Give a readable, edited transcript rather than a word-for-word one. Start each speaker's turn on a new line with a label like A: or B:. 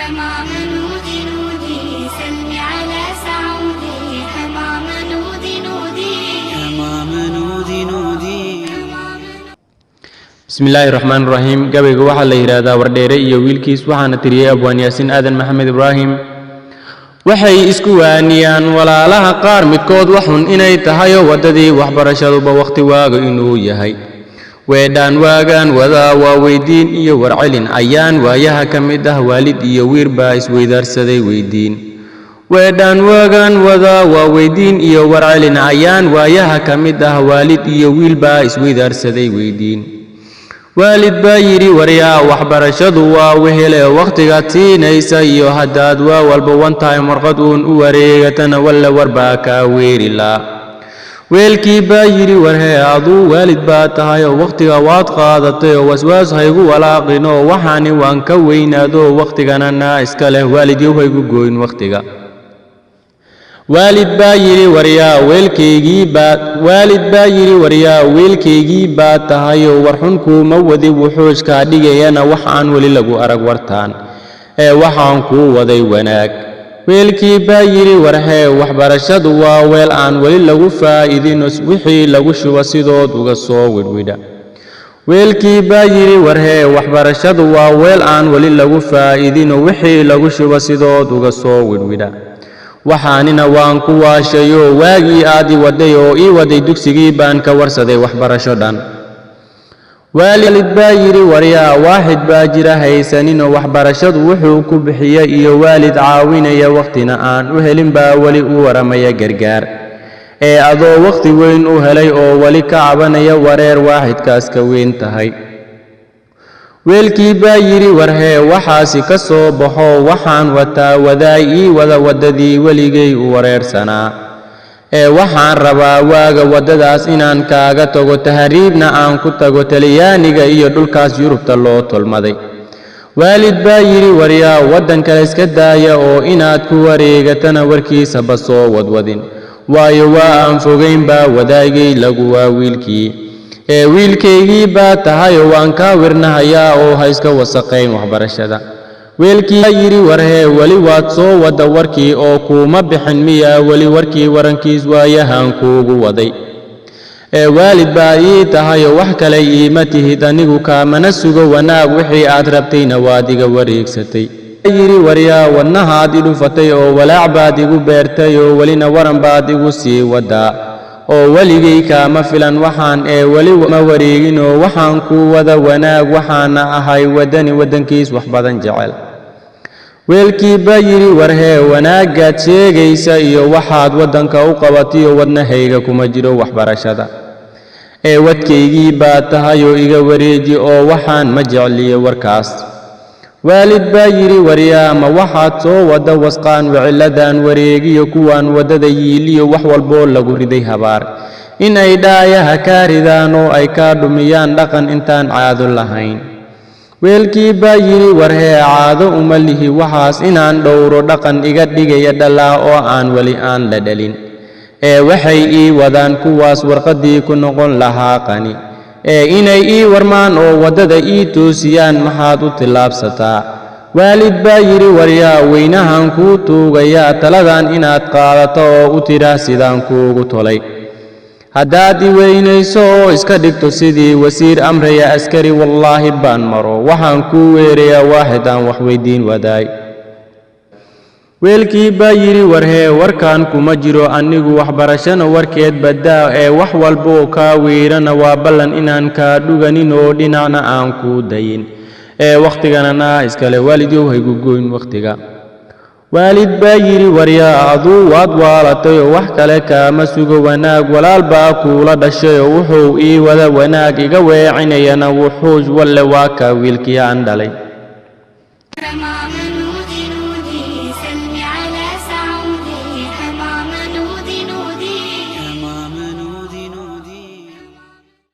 A: حمام نودي نودي سل على سعودي حمام نودي نودي حمام نودي نودي.
B: بسم الله الرحمن الرحيم. قبل واحد ليرada wardheere iyo wiilkiis waxaana tiriyay abwaan yaasin aadan maxamed ibraahim. waxay isku waaniyaan walaalaha qaar midkood waxun inay tahay wadadii waxbarashaduba waqti waaga inuu yahay. weedaan waagaan wadaa waa weydiin iyo warcelin ayaan waayaha ka mid ah waalid iyo wiir baa isweydaarsaday weydiin. weedaan waagaan wadaa waa weydiin iyo warcelin ayaan waayaha ka mid ah waalid iyo wiil baa isweydaarsaday weydiin. waalid baa yiri waryaa waxbarashadu waa wehele waqtiga tiinaysa iyo hadaad waa walba one time warqad uun u wareegatana walla warbaa ka weerila. weelkii baa yiri warhee aduu waalid baa tahay waqtiga waad qaadatay waswaas haygu walaaqino waxaani waan ka weynaado waqtigana na iska leh waalid yow haygu gooyn waqtiga. waalid baa yiri waryaa weelkeygii baa tahay warxunku ma wadi wuxuushka dhigayana waxaan wali lagu arag wartaan waxaan ku waday wanaag. weelkii baa yiri warhee waxbarashadu waa weel aan wali lagu faa'iidin wixii lagu shuba sidood uga soo widwida. weelkii baa yiri warhee waxbarashadu waa weel aan wali lagu faa'iidin wixii lagu shuba sidood uga soo widwida. waxaanina waan ku waashayo waagii aad i waday oo ii waday dugsigii baan ka warsaday waxbarasho dhan. waalid baa yiri waryaa waaxid baa jira haysanin waxbarashadu wuxuu ku bixiyay iyo waalid caawinaya waqtina aan u helin baa wali u waramaya gargaar adoo waqti weyn u helay oo wali ka cabanaya wareer waaxidkaas ka weyn tahay. weelkii baa yiri warhee waxaasi ka soo baxo waxaan wataa wadaay ii wada wadadii weligay u wareersanaa waxaan rabaa waaga wadadaas inaan kaaga tago tahriibna aan ku tago talyaaniga iyo dhulkaas yurubta loo tolmaday. waalid baa yiri waryaa waddan kale iska daaya oo inaad ku wareegatana warkiisaba soo wadwadin waayo waa aan fogeyn baa wadaagay lagu waa wiilkii wiilkeygii baa tahay waan ka wirnahayaa oo ha iska wasaqayn waxbarashada. weelkii baa yiri warhee wali waad soo wada warkii oo kuma bixin miyaa wali warkii warankiis waayahan kuugu waday. waalid baa ii tahay wax kale iima tihid anigu kaamana sugo wanaag wixii aad rabtayna waad iga wareegsatay. yiri waryaa wadnahaad i dhufatay oo walaac baad igu beertay oo walina waran baad igu sii wadaa oo weligay kaama filan waxaan weli ma wareegin oo waxaan ku wada wanaag waxaana ahay wadani wadankiis wax badan jecel. weelkii baa yiri warhee wanaagaad sheegaysa iyo waxaad wadanka u qabatiyo wadnahayga kuma jiro waxbarashada wadkeygii baa tahay oo iga wareeji oo waxaan ma jecliyo warkaas. waalid baa yiri waryaa ma waxaad soo wada wasqaan wiciladan wareegiyo kuwaan wadada yiiliyo wax walboo lagu riday habaar inay dhaayaha ka ridaan oo ay ka dhumiyaan dhaqan intaan caado lahayn. weelkii baa yiri warhee caado uma lihi waxaas inaan dhowro dhaqan iga dhigaya dhalaa oo aan wali aan la dhalin waxay ii wadaan kuwaas warqadii ku noqon lahaa qani inay ii warmaan oo wadada ii toosiyaan maxaad u tilaabsataa. waalid baa yiri waryaa weynahan kuu tuugayaa taladan inaad qaadato oo u tiraa sidaan kuugu tolay. haddaad i weynayso oo iska dhigto sidii wasiir amraya askari wallaahi baan maro waxaan kuu weerayaa waaxid aan wax weydiin wadaay. weelkii baa yiri warhee warkaan kuma jiro anigu waxbarashana warkeed badaa wax walboo kaa weerana waa ballan inaan kaa dhuganin oo dhinacna aan kuu dayin waqtigana naa iskale waalid yow haygu gooyn waqtiga. waalid baa yiri waryaa aduu waad waalatay oo wax kale kaama sugo wanaag walaal baa kuula dhashay oo wuxuu ii wada wanaag iga weecinayana wuxuuj walle waa kaa wiilkii aan dhalay.